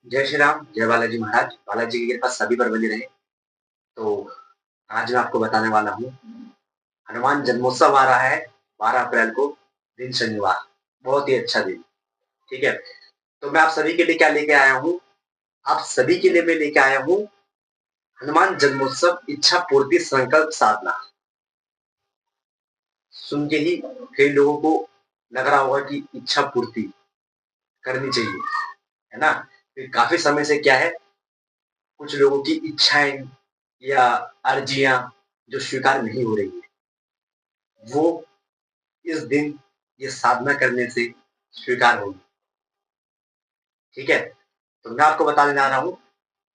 जय श्री राम, जय बालाजी महाराज। बालाजी की कृपा सभी पर बनी रहे। तो आज मैं आपको बताने वाला हूँ, हनुमान जन्मोत्सव आ रहा है 12 अप्रैल को, दिन शनिवार। बहुत ही अच्छा दिन। ठीक है, तो मैं आप सभी के लिए क्या लेके आया हूँ, आप सभी के लिए मैं लेके आया हूँ हनुमान जन्मोत्सव इच्छा पूर्ति संकल्प साधना। सुन के ही कई लोगों को लग रहा होगा कि इच्छा पूर्ति करनी चाहिए, है ना। फिर काफी समय से क्या है, कुछ लोगों की इच्छाएं या अर्जियां जो स्वीकार नहीं हो रही है, वो इस दिन ये साधना करने से स्वीकार होगी। ठीक है, तो मैं आपको बताने जा रहा हूँ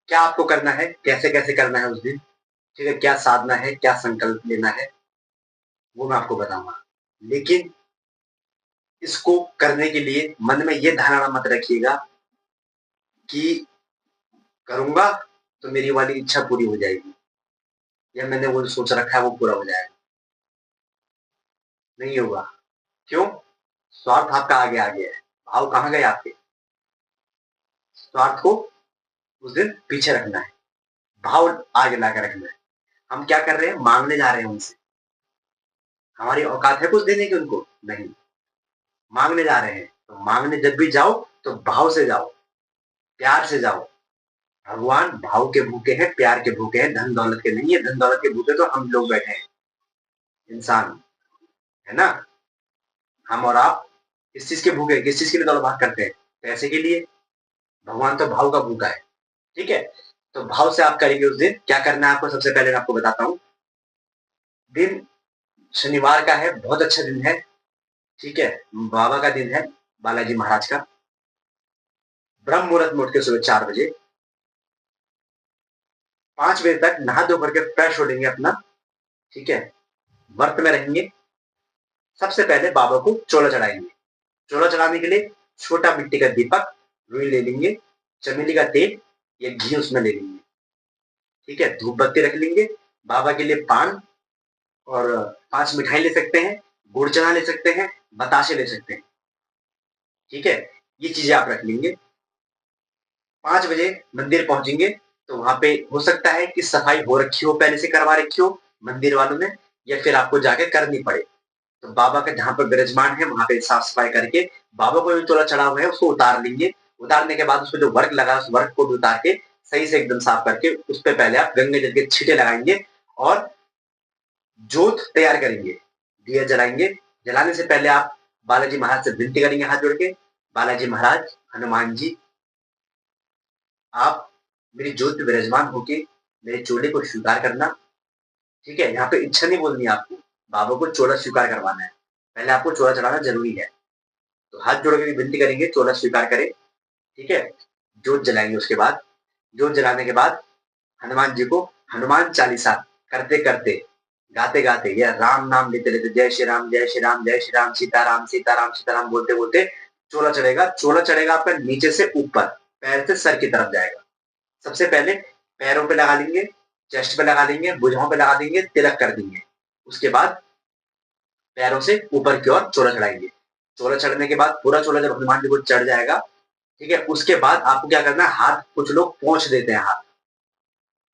क्या आपको करना है, कैसे कैसे करना है उस दिन। ठीक है, क्या साधना है, क्या संकल्प लेना है, वो मैं आपको बताऊंगा। लेकिन इसको करने के लिए मन में ये धारणा मत रखिएगा कि करूंगा तो मेरी वाली इच्छा पूरी हो जाएगी, या मैंने वो सोच रखा है वो पूरा हो जाएगा। नहीं होगा। क्यों? स्वार्थ आपका आगे आ गया है। भाव कहाँ गए आपके? स्वार्थ को उस दिन पीछे रखना है, भाव आगे लाकर रखना है। हम क्या कर रहे हैं, मांगने जा रहे हैं उनसे। हमारी औकात है कुछ देने की उनको? नहीं। मांगने जा रहे हैं, तो मांगने जब भी जाओ तो भाव से जाओ, प्यार से जाओ। भगवान भाव के भूखे हैं, प्यार के भूखे हैं, धन दौलत के नहीं है। धन दौलत के भूखे तो हम लोग बैठे हैं, इंसान, है ना। हम और आप किस चीज के भूखे, किस चीज के लिए दौड़ भाग करते हैं? पैसे के लिए। भगवान तो भाव का भूखा है। ठीक है, तो भाव से आप करेंगे उस दिन। क्या करना है आपको, सबसे पहले मैं आपको बताता हूँ। दिन शनिवार का है, बहुत अच्छा दिन है। ठीक है, बाबा का दिन है, बालाजी महाराज का। ब्रह्म मुहूर्त में उठ के सुबह 4 बजे, 5 बजे तक नहा धो करके फ्रेश हो लेंगे अपना। ठीक है, व्रत में रहेंगे। सबसे पहले बाबा को चोला चढ़ाएंगे। चोला चढ़ाने के लिए छोटा मिट्टी का दीपक, रुई ले लेंगे, चमेली का तेल या घी उसमें ले लेंगे। ठीक है, धूप बत्ती रख लेंगे। बाबा के लिए पान और 5 मिठाई ले सकते हैं, गुड़ चना ले सकते हैं, बताशे ले सकते हैं। ठीक है, ये चीजें आप रख लेंगे। 5 बजे मंदिर पहुंचेंगे, तो वहां पे हो सकता है कि सफाई हो रखी हो, पहले से करवा रखी हो मंदिर वालों ने, या फिर आपको जाके करनी पड़े। तो बाबा का जहाँ पर विराजमान है वहां पे साफ सफाई करके बाबा को जो चोला चढ़ा हुआ है उसको उतार लेंगे। उतारने के बाद उसमें जो वर्क लगा उस वर्क को भी उतार के सही से एकदम साफ करके उस पर पहले आप गंगे जल के छींटे लगाएंगे और जोत तैयार करेंगे, दिया जलाएंगे। जलाने से पहले आप बालाजी महाराज से विनती करेंगे हाथ जोड़ के, बालाजी महाराज, हनुमान जी, आप मेरी जोत में विराजमान होके मेरे चोले को स्वीकार करना। ठीक है, यहाँ पे इच्छा नहीं बोलनी है आपको, बाबा को चोला स्वीकार करवाना है। पहले आपको चोला चढ़ाना जरूरी है। तो हाथ जोड़ के विनती करेंगे, चोला स्वीकार करें। ठीक है, जोत जलाएंगे। उसके बाद जोत जलाने के बाद हनुमान जी को हनुमान चालीसा करते करते, गाते गाते, या राम नाम लेते लेते, जय श्री राम जय श्री राम जय श्री राम, सीताराम सीताराम सीताराम बोलते बोलते चोला चढ़ेगा। चोला चढ़ेगा आपका नीचे से ऊपर, पैर से सर की तरफ जाएगा। सबसे पहले पैरों पे लगा लेंगे, चेस्ट पे लगा लेंगे, भुजाओं पे लगा देंगे, तिलक कर देंगे। उसके बाद पैरों से ऊपर की ओर चोला चढ़ाएंगे। चोला चढ़ने के बाद पूरा चोला जब हनुमान जी को चढ़ जाएगा, ठीक है, उसके बाद आपको क्या करना है, हाथ, कुछ लोग पोंछ देते हैं हाथ,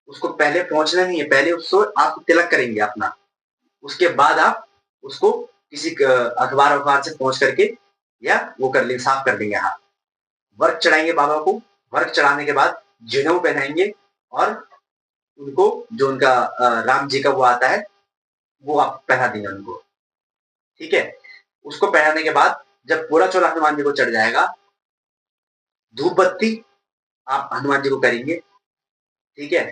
उसको पहले पहुंचना नहीं है, पहले उसको आप तिलक करेंगे अपना। उसके बाद आप उसको किसी अखबार अखबार से पहुंच करके या वो कर लेंगे, साफ कर देंगे हाथ। वर्क चढ़ाएंगे बाबा को। वर्क चढ़ाने के बाद जनेऊ पहनाएंगे और उनको जो उनका राम जी का वो आता है वो आप पहना देंगे उनको। ठीक है, उसको पहनाने के बाद जब पूरा चोला हनुमान जी को चढ़ जाएगा, धूप बत्ती आप हनुमान जी को करेंगे। ठीक है,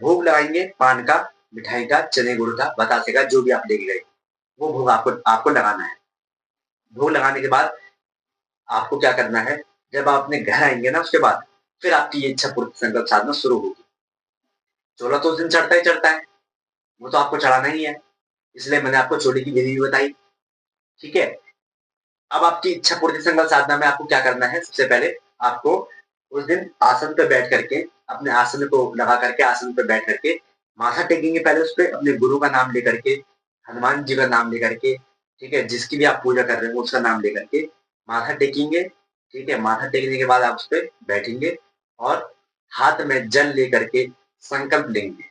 भोग लगाएंगे, पान का, मिठाई का, चने गुड़ का, बतासे का, जो भी आप लेके गए वो भोग आपको आपको लगाना है। भोग लगाने के बाद आपको क्या करना है, जब आप अपने घर आएंगे ना, उसके बाद फिर आपकी ये इच्छा पूर्ति संकल्प साधना शुरू होगी। चोला तो उस दिन चढ़ता ही चढ़ता है, वो तो आपको चढ़ाना ही है, इसलिए मैंने आपको चोले की विधि भी बताई। ठीक है, अब आपकी इच्छा पूर्ति संकल्प साधना में आपको क्या करना है, सबसे पहले आपको उस दिन आसन पे बैठ करके, अपने आसन को लगा करके आसन पे बैठ करके माथा टेकेंगे पहले उस पे, अपने गुरु का नाम लेकर के, हनुमान जी का नाम लेकर के। ठीक है, जिसकी भी आप पूजा कर रहे हो उसका नाम लेकर के माथा टेकेंगे। ठीक है, माथा टेकने के बाद आप उस पे बैठेंगे और हाथ में जल लेकर के संकल्प लेंगे।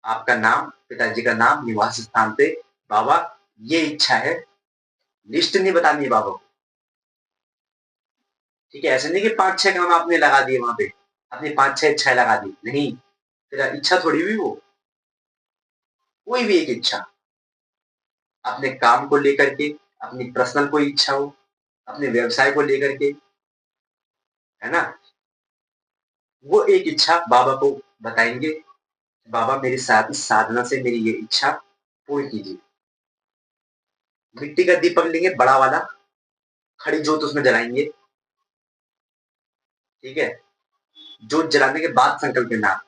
आपका नाम, पिताजी का नाम, निवास स्थान पे, बाबा ये इच्छा है, लिस्ट नहीं बतानी है बाबा को। ठीक है, ऐसे नहीं कि 5-6 काम आपने लगा दिए वहां पे, आपने 5-6 इच्छाएं लगा दी, नहीं, तेरा इच्छा थोड़ी हुई वो, कोई भी एक इच्छा, अपने काम को लेकर के, अपनी पर्सनल कोई इच्छा हो, अपने व्यवसाय को लेकर के, है ना, वो एक इच्छा बाबा को बताएंगे, बाबा मेरी साधना से मेरी ये इच्छा पूरी कीजिए। मिट्टी का दीपक लेंगे बड़ा वाला, खड़ी जोत उसमें जलाएंगे। ठीक है, जोत जलाने के बाद संकल्प लेना।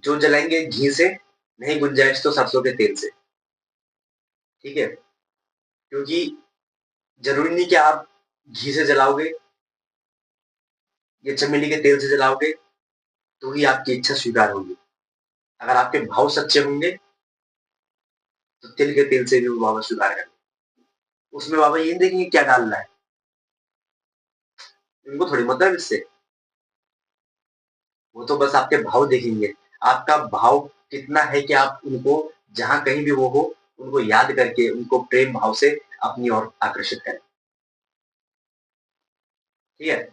जोत जलाएंगे घी से, नहीं गुंजाइश तो सरसों के तेल से। ठीक है, क्योंकि जरूरी नहीं कि आप घी से जलाओगे या चमेली के तेल से जलाओगे तो ही आपकी इच्छा स्वीकार होगी। अगर आपके भाव सच्चे होंगे तो तिल के तेल से भी वो बाबा स्वीकार करेंगे। उसमें बाबा ये देखेंगे क्या डालना है, उनको थोड़ी मतलब इससे, वो तो बस आपके भाव देखेंगे। आपका भाव कितना है कि आप उनको जहां कहीं भी वो हो, उनको याद करके उनको प्रेम भाव से अपनी ओर आकर्षित करें। ठीक है,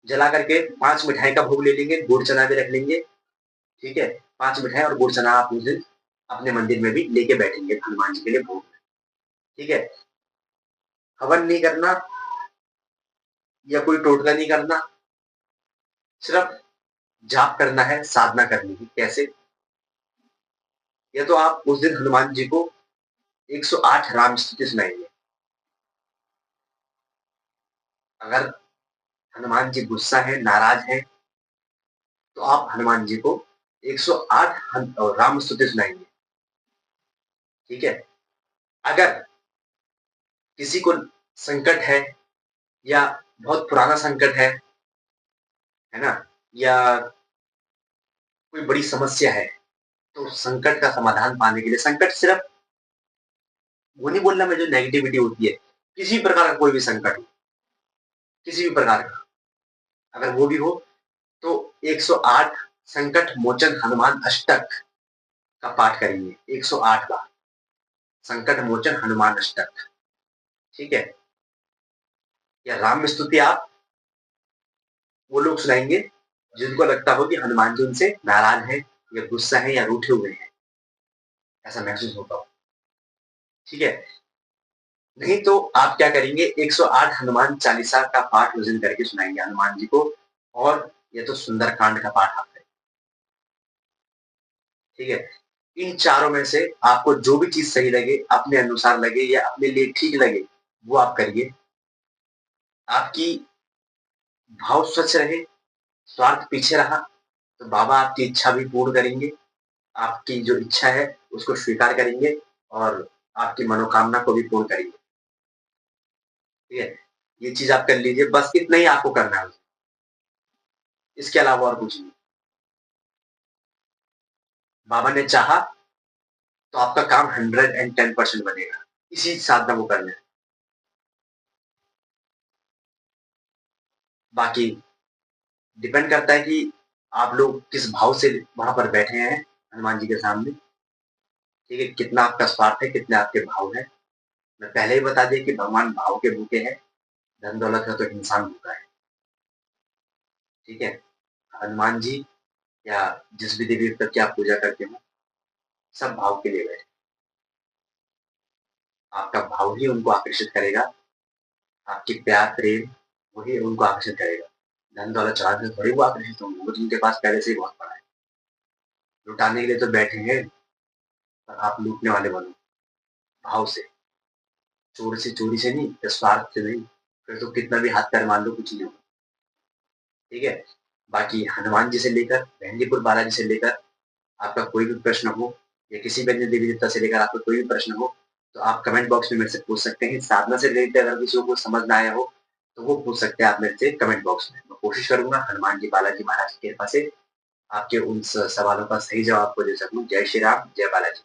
जला करके 5 मिठाई का भोग ले लेंगे, गुड़ चना भी रख लेंगे। ठीक है, 5 मिठाई और गुड़ चना आप उस दिन अपने मंदिर में भी लेके बैठेंगे हनुमान जी के लिए भोग। ठीक है, हवन नहीं करना या कोई टोटका नहीं करना, सिर्फ जाप करना है, साधना करनी है। कैसे? या तो आप उस दिन हनुमान जी को 108 राम स्तुति सुनाएंगे। अगर हनुमान जी गुस्सा है, नाराज है, तो आप हनुमान जी को 108 राम स्तुति सुनाएंगे। ठीक है, अगर किसी को संकट है या बहुत पुराना संकट है ना, या कोई बड़ी समस्या है, तो संकट का समाधान पाने के लिए, संकट सिर्फ वो नहीं बोलना में जो नेगेटिविटी होती है, किसी प्रकार का कोई भी संकट हो, किसी भी प्रकार का, अगर वो भी हो तो 108 संकट मोचन हनुमान अष्टक का पाठ करेंगे 108 बार, संकट मोचन हनुमान अष्टक। ठीक है, या राम स्तुति आप वो लोग सुनाएंगे जिनको लगता हो कि हनुमान जी उनसे नाराज है या गुस्सा है या रूठे हुए हैं, ऐसा महसूस होता हो। ठीक है, नहीं तो आप क्या करेंगे, 108 हनुमान चालीसा का पाठ उस दिन करके सुनाएंगे हनुमान जी को, और ये तो सुंदरकांड का पाठ आप करें। ठीक है, इन चारों में से आपको जो भी चीज सही लगे, अपने अनुसार लगे या अपने लिए ठीक लगे, वो आप करिए। आपकी भाव स्वच्छ रहे, स्वार्थ पीछे रहा, तो बाबा आपकी इच्छा भी पूर्ण करेंगे। आपकी जो इच्छा है उसको स्वीकार करेंगे और आपकी मनोकामना को भी पूर्ण करेंगे। ठीक है, ये चीज आप कर लीजिए, बस इतना ही आपको करना है, इसके अलावा और कुछ नहीं। बाबा ने चाहा तो आपका काम 110% बनेगा, इसी साधना को करना है। बाकी डिपेंड करता है कि आप लोग किस भाव से वहां पर बैठे हैं हनुमान जी के सामने। ठीक है, कितना आपका स्वार्थ है, कितने आपके भाव है। मैं पहले ही बता दिया कि भगवान भाव के भूखे हैं, धन दौलत है तो इंसान भूखा है। ठीक है, हनुमान जी या जिस भी देवी देवता की आप पूजा करते हो, सब भाव के लिए बैठे। आपका भाव ही उनको आकर्षित करेगा, आपकी प्यार प्रेम वही उनको आकर्षित करेगा। धन दौलत चढ़ाने से थोड़ी वो आकर्षित होंगे, वो तो उनके पास पहले से ही बहुत पड़ा है। लुटाने के लिए तो बैठे हैं, पर आप लूटने वाले बनो भाव से, चोरी से नहीं, या स्वार्थ से नहीं, फिर तो कितना भी हाथ पैर मान लो कुछ नहीं होगा। ठीक है, बाकी हनुमान जी से लेकर मेहंदीपुर बालाजी से लेकर आपका कोई भी प्रश्न हो, या किसी भी अन्य देवी देवता से लेकर आपका कोई भी प्रश्न हो, तो आप कमेंट बॉक्स में मेरे से पूछ सकते हैं। साधना से रिलेटेड अगर किसी को समझ ना आया हो तो वो पूछ सकते हैं आप मेरे से कमेंट बॉक्स में। मैं कोशिश करूंगा हनुमान जी बालाजी महाराज की कृपा से आपके उन सवालों का सही जवाब को दे सकूं। जय श्री राम, जय बालाजी।